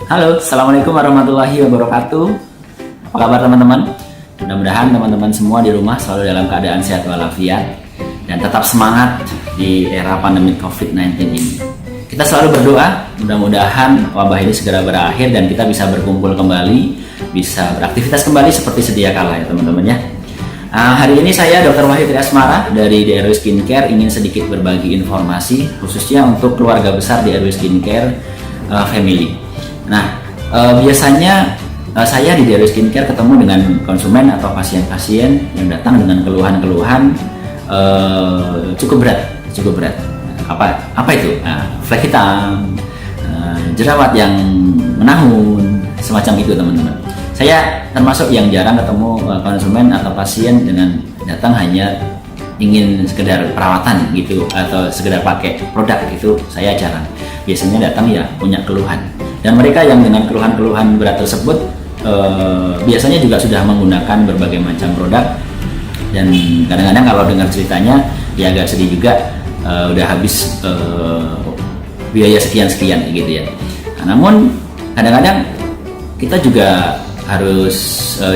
Halo, Assalamualaikum warahmatullahi wabarakatuh. Apa kabar teman-teman? Mudah-mudahan teman-teman semua di rumah selalu dalam keadaan sehat walafiat dan tetap semangat di era pandemi COVID-19 ini. Kita selalu berdoa, mudah-mudahan wabah ini segera berakhir dan kita bisa berkumpul kembali, bisa beraktivitas kembali seperti sedia kala ya teman-teman ya. Hari ini saya Dr. Wahid Asmara dari DRW Skincare ingin sedikit berbagi informasi khususnya untuk keluarga besar DRW Skincare Family. Nah, biasanya saya di DRW Skincare ketemu dengan konsumen atau pasien-pasien yang datang dengan keluhan-keluhan cukup berat. Apa itu? Flek hitam, jerawat yang menahun, semacam itu teman-teman. Saya termasuk yang jarang ketemu konsumen atau pasien dengan datang hanya ingin sekedar perawatan gitu atau sekedar pakai produk gitu. Saya jarang. Biasanya datang ya punya keluhan. Dan mereka yang dengan keluhan-keluhan berat tersebut biasanya juga sudah menggunakan berbagai macam produk. Dan kadang-kadang kalau dengar ceritanya ya agak sedih juga, udah habis biaya sekian-sekian gitu ya. Namun kadang-kadang kita juga harus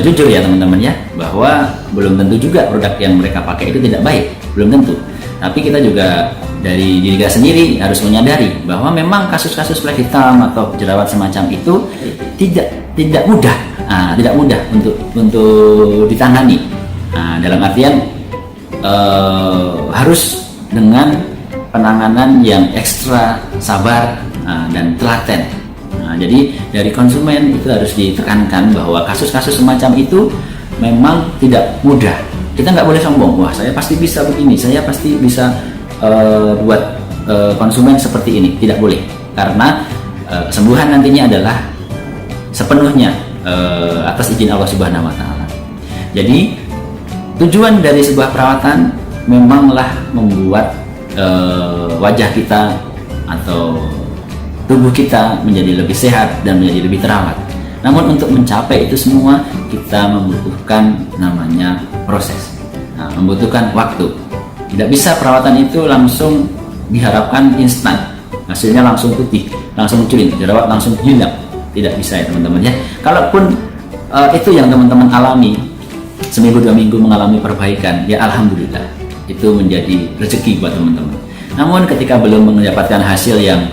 jujur ya teman-teman ya, bahwa belum tentu juga produk yang mereka pakai itu tidak baik, belum tentu. Tapi kita juga dari diri kita sendiri harus menyadari bahwa memang kasus-kasus flek hitam atau jerawat semacam itu tidak mudah untuk ditangani. Dalam artian harus dengan penanganan yang ekstra sabar dan telaten. Jadi dari konsumen itu harus ditekankan bahwa kasus-kasus semacam itu memang tidak mudah. Kita nggak boleh sombong, wah saya pasti bisa begini, saya pasti bisa buat konsumen seperti ini. Tidak boleh, karena kesembuhan nantinya adalah sepenuhnya atas izin Allah Subhanahu wa Ta'ala. Jadi tujuan dari sebuah perawatan memanglah membuat wajah kita atau tubuh kita menjadi lebih sehat dan menjadi lebih terawat. Namun untuk mencapai itu semua kita membutuhkan namanya proses, membutuhkan waktu. Tidak bisa perawatan itu langsung diharapkan instan, hasilnya langsung putih, langsung mencuring, jerawat langsung hilang. Tidak bisa ya teman-teman ya. Kalaupun itu yang teman-teman alami, seminggu 2 minggu mengalami perbaikan, ya alhamdulillah, itu menjadi rezeki buat teman-teman. Namun ketika belum mendapatkan hasil yang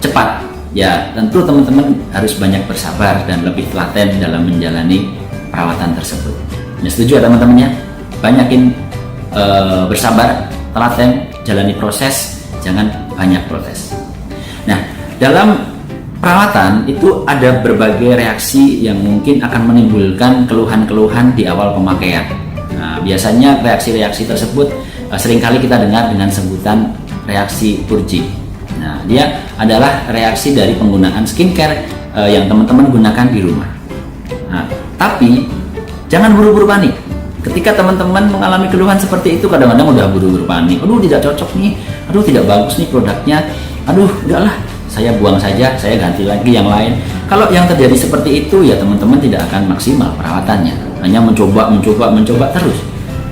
cepat, ya tentu teman-teman harus banyak bersabar dan lebih telaten dalam menjalani perawatan tersebut. Ya, setuju ya teman-teman ya, banyakin bersabar, telaten, jalani proses, jangan banyak protes. Nah, dalam perawatan itu ada berbagai reaksi yang mungkin akan menimbulkan keluhan-keluhan di awal pemakaian. Nah, biasanya reaksi-reaksi tersebut seringkali kita dengar dengan sebutan reaksi Purji. Nah, dia adalah reaksi dari penggunaan skincare yang teman-teman gunakan di rumah. Nah, tapi jangan buru-buru panik. Ketika teman-teman mengalami keluhan seperti itu, kadang-kadang udah buru-buru panik. Aduh, tidak cocok nih. Aduh, tidak bagus nih produknya. Aduh, udahlah, saya buang saja, saya ganti lagi yang lain. Kalau yang terjadi seperti itu, ya teman-teman tidak akan maksimal perawatannya. Hanya mencoba terus.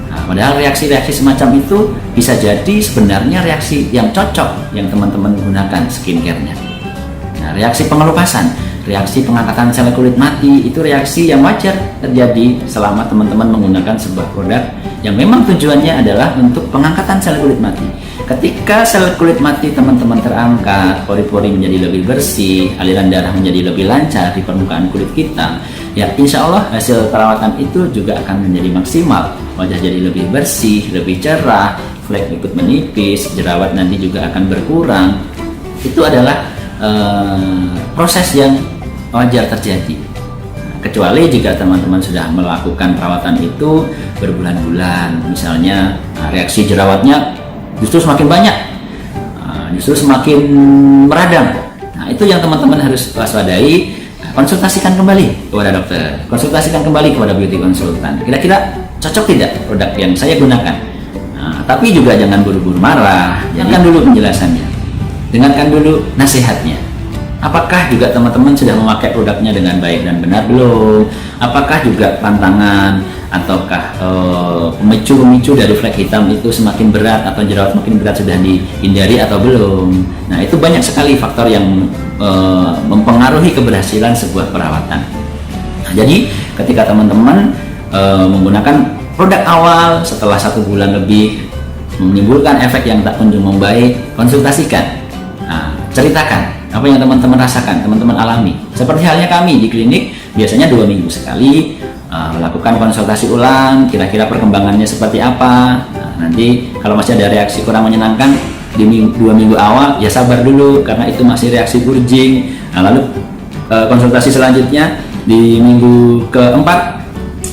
Nah, padahal reaksi-reaksi semacam itu bisa jadi sebenarnya reaksi yang cocok yang teman-teman gunakan skincare-nya. Nah, reaksi pengelupasan, reaksi pengangkatan sel kulit mati, itu reaksi yang wajar terjadi selama teman-teman menggunakan sebuah produk yang memang tujuannya adalah untuk pengangkatan sel kulit mati. Ketika sel kulit mati teman-teman terangkat, pori-pori menjadi lebih bersih, aliran darah menjadi lebih lancar di permukaan kulit kita, ya insya Allah hasil perawatan itu juga akan menjadi maksimal. Wajah jadi lebih bersih, lebih cerah, flek ikut menipis, jerawat nanti juga akan berkurang. Itu adalah proses yang wajar terjadi. Kecuali jika teman-teman sudah melakukan perawatan itu berbulan-bulan, misalnya reaksi jerawatnya justru semakin banyak, justru semakin meradang. Nah, itu yang teman-teman harus waspadai. Konsultasikan kembali kepada dokter, konsultasikan kembali kepada beauty konsultan. Kira-kira cocok tidak produk yang saya gunakan? Nah, tapi juga jangan buru-buru marah. Dengarkan dulu penjelasannya, dengarkan dulu nasihatnya. Apakah juga teman-teman sudah memakai produknya dengan baik dan benar belum? Apakah juga pantangan ataukah pemicu dari flek hitam itu semakin berat atau jerawat semakin berat sudah dihindari atau belum? Nah, itu banyak sekali faktor yang mempengaruhi keberhasilan sebuah perawatan. Nah, jadi ketika teman-teman menggunakan produk awal setelah 1 bulan lebih menimbulkan efek yang tak kunjung membaik, konsultasikan. Nah, ceritakan apa yang teman-teman rasakan, teman-teman alami. Seperti halnya kami di klinik, biasanya 2 minggu sekali melakukan konsultasi ulang, kira-kira perkembangannya seperti apa. Nah, nanti kalau masih ada reaksi kurang menyenangkan di 2 minggu awal, ya sabar dulu karena itu masih reaksi purging. Nah, lalu konsultasi selanjutnya di minggu keempat,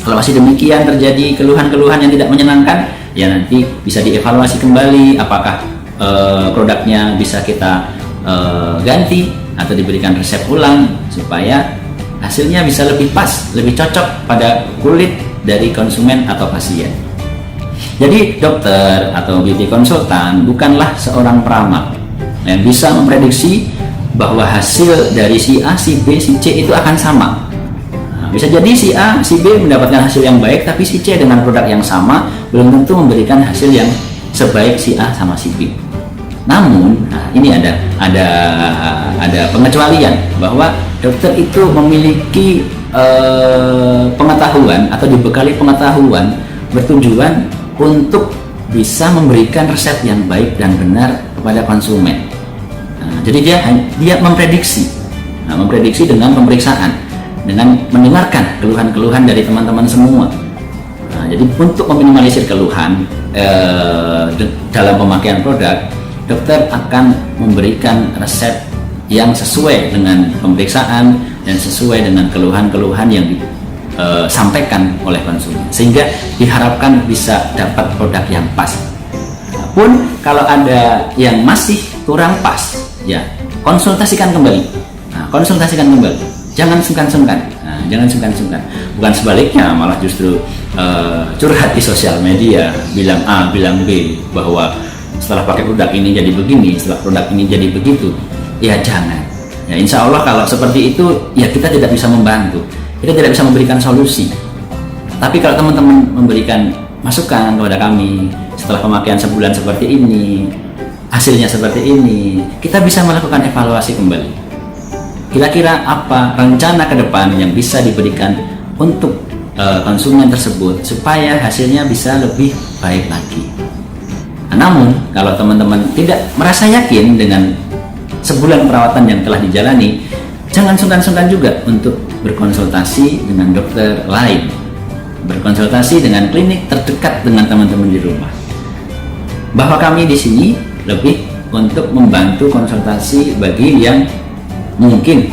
kalau masih demikian terjadi keluhan-keluhan yang tidak menyenangkan, ya nanti bisa dievaluasi kembali apakah produknya bisa kita ganti atau diberikan resep ulang supaya hasilnya bisa lebih pas, lebih cocok pada kulit dari konsumen atau pasien. Jadi dokter atau beauty konsultan bukanlah seorang peramal yang bisa memprediksi bahwa hasil dari si A, si B, si C itu akan sama. Nah, bisa jadi si A, si B mendapatkan hasil yang baik, tapi si C dengan produk yang sama belum tentu memberikan hasil yang sebaik si A sama si B. Namun, nah ini ada pengecualian bahwa dokter itu memiliki pengetahuan atau dibekali pengetahuan bertujuan untuk bisa memberikan resep yang baik dan benar kepada konsumen. Nah, jadi dia memprediksi, memprediksi dengan pemeriksaan, dengan mendengarkan keluhan-keluhan dari teman-teman semua. Nah, jadi untuk meminimalisir keluhan dalam pemakaian produk, dokter akan memberikan resep yang sesuai dengan pemeriksaan dan sesuai dengan keluhan-keluhan yang disampaikan oleh konsumen, sehingga diharapkan bisa dapat produk yang pas. Pun kalau ada yang masih kurang pas, ya konsultasikan kembali. Nah, konsultasikan kembali. Jangan sungkan-sungkan. Nah, jangan sungkan-sungkan. Bukan sebaliknya, malah justru curhat di sosial media, bilang A, bilang B, bahwa setelah pakai produk ini jadi begini, setelah produk ini jadi begitu. Ya jangan. Ya insya Allah kalau seperti itu, ya kita tidak bisa membantu, kita tidak bisa memberikan solusi. Tapi kalau teman-teman memberikan masukan kepada kami setelah pemakaian sebulan seperti ini, hasilnya seperti ini, kita bisa melakukan evaluasi kembali. Kira-kira apa rencana ke depan yang bisa diberikan untuk konsumen tersebut supaya hasilnya bisa lebih baik lagi. Namun, kalau teman-teman tidak merasa yakin dengan sebulan perawatan yang telah dijalani, jangan sungkan-sungkan juga untuk berkonsultasi dengan dokter lain, berkonsultasi dengan klinik terdekat dengan teman-teman di rumah. Bahwa kami di sini lebih untuk membantu konsultasi bagi yang mungkin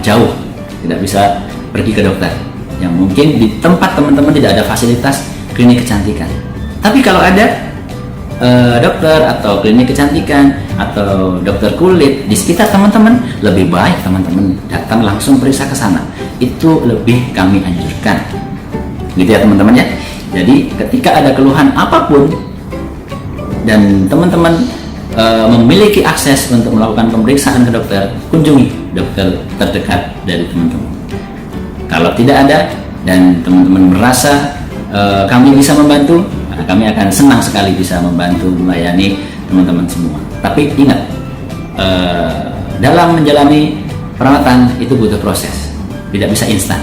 jauh, tidak bisa pergi ke dokter, yang mungkin di tempat teman-teman tidak ada fasilitas klinik kecantikan. Tapi kalau ada dokter atau klinik kecantikan atau dokter kulit di sekitar teman-teman, lebih baik teman-teman datang langsung periksa ke sana. Itu lebih kami anjurkan, gitu ya teman-teman ya. Jadi ketika ada keluhan apapun dan teman-teman memiliki akses untuk melakukan pemeriksaan ke dokter, kunjungi dokter terdekat dari teman-teman. Kalau tidak ada dan teman-teman merasa kami bisa membantu, kami akan senang sekali bisa membantu melayani teman-teman semua. Tapi ingat, dalam menjalani perawatan itu butuh proses, tidak bisa instan.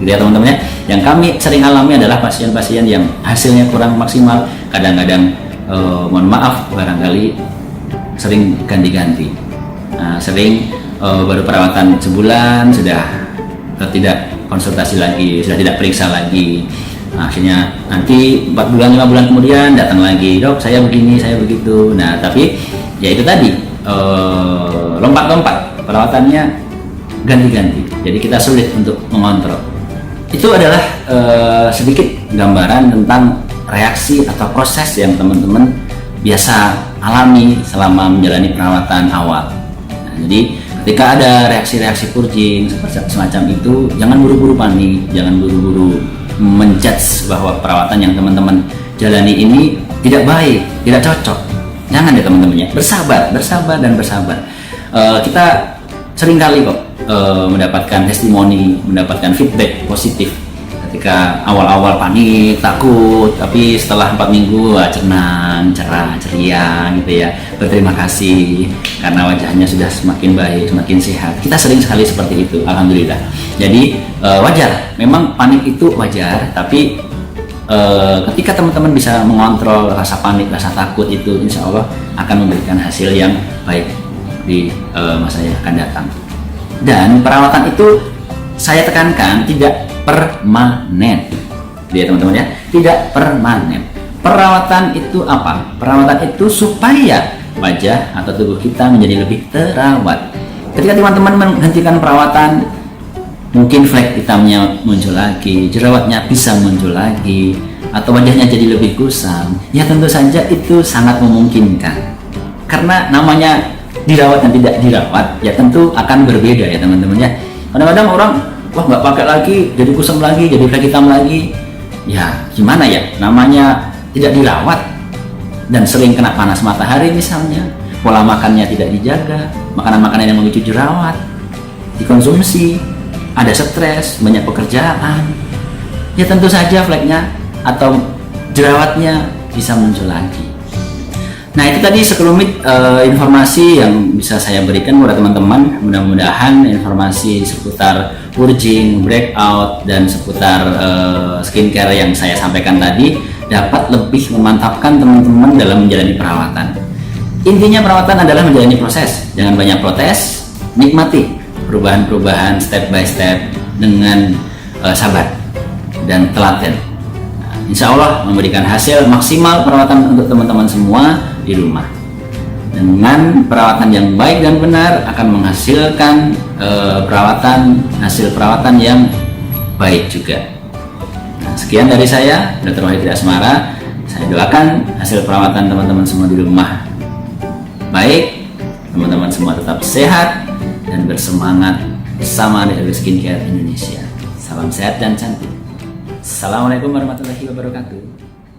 Gitu ya teman-teman ya. Yang kami sering alami adalah pasien-pasien yang hasilnya kurang maksimal, kadang-kadang mohon maaf barangkali sering ganti-ganti. Sering baru perawatan sebulan sudah tidak konsultasi lagi, sudah tidak periksa lagi. Akhirnya nanti 4 bulan 5 bulan kemudian datang lagi, dok saya begini saya begitu. Nah tapi ya itu tadi lompat-lompat perawatannya ganti-ganti, jadi kita sulit untuk mengontrol. Itu adalah sedikit gambaran tentang reaksi atau proses yang teman-teman biasa alami selama menjalani perawatan awal. Nah, jadi ketika ada reaksi-reaksi purging semacam itu, jangan buru-buru panik, jangan buru-buru menjudge bahwa perawatan yang teman-teman jalani ini tidak baik, tidak cocok. Jangan ya teman-teman ya, bersabar dan bersabar. Kita sering kali kok mendapatkan testimoni, mendapatkan feedback positif ketika awal-awal panik, takut, tapi setelah 4 minggu tenang, cerah, ceria gitu ya, berterima kasih karena wajahnya sudah semakin baik, semakin sehat. Kita sering sekali seperti itu, alhamdulillah. Jadi wajar, memang panik itu wajar, tapi ketika teman-teman bisa mengontrol rasa panik, rasa takut itu, insya Allah akan memberikan hasil yang baik di masa yang akan datang. Dan perawatan itu saya tekankan tidak permanen, ya teman-teman ya, tidak permanen. Perawatan itu apa? Perawatan itu supaya wajah atau tubuh kita menjadi lebih terawat. Ketika teman-teman menghentikan perawatan, mungkin flek hitamnya muncul lagi, jerawatnya bisa muncul lagi, atau wajahnya jadi lebih kusam. Ya tentu saja itu sangat memungkinkan. Karena namanya dirawat dan tidak dirawat, ya tentu akan berbeda ya teman-teman ya. Kadang-kadang orang, wah nggak pakai lagi, jadi kusam lagi, jadi flek hitam lagi. Ya gimana ya, namanya tidak dirawat dan sering kena panas matahari misalnya, pola makannya tidak dijaga, makanan-makanan yang memicu jerawat dikonsumsi, ada stres, banyak pekerjaan, ya tentu saja fleknya atau jerawatnya bisa muncul lagi. Nah itu tadi sekelumit informasi yang bisa saya berikan kepada teman-teman. Mudah-mudahan informasi seputar purging, breakout, dan seputar skincare yang saya sampaikan tadi dapat lebih memantapkan teman-teman dalam menjalani perawatan. Intinya perawatan adalah menjalani proses, jangan banyak protes, nikmati perubahan-perubahan step by step dengan sabar dan telaten. Insya Allah memberikan hasil maksimal perawatan untuk teman-teman semua di rumah. Dengan perawatan yang baik dan benar akan menghasilkan hasil perawatan yang baik juga. Nah, sekian dari saya, Dr. Wahid Asmara. Saya doakan hasil perawatan teman-teman semua di rumah baik, teman-teman semua tetap sehat dan bersemangat bersama DLW Skincare Indonesia. Salam sehat dan cantik. Assalamualaikum warahmatullahi wabarakatuh.